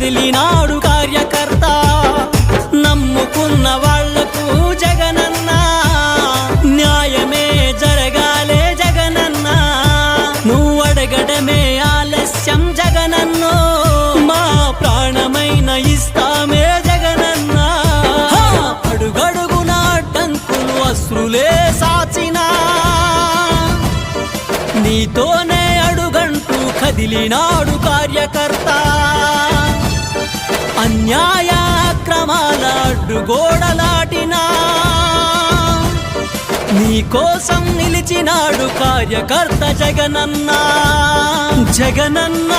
కదిలినాడు కార్యకర్త నమ్ముకున్న వాళ్లకు జగనన్న న్యాయమే జరగాలే జగనన్న నువ్వు అడగడమే ఆలస్యం జగనన్నో మా ప్రాణమైన ఇస్తామే జగనన్న అడుగడుగున అడ్డంకులు అశ్రులే సాచినా నీతోనే అడుగంటూ కదిలినాడు కార్యకర్త అన్యాయ అక్రమాల అడ్డుగోడలాటినా నీకోసం నిలిచినాడు కార్యకర్త జగనన్న జగనన్న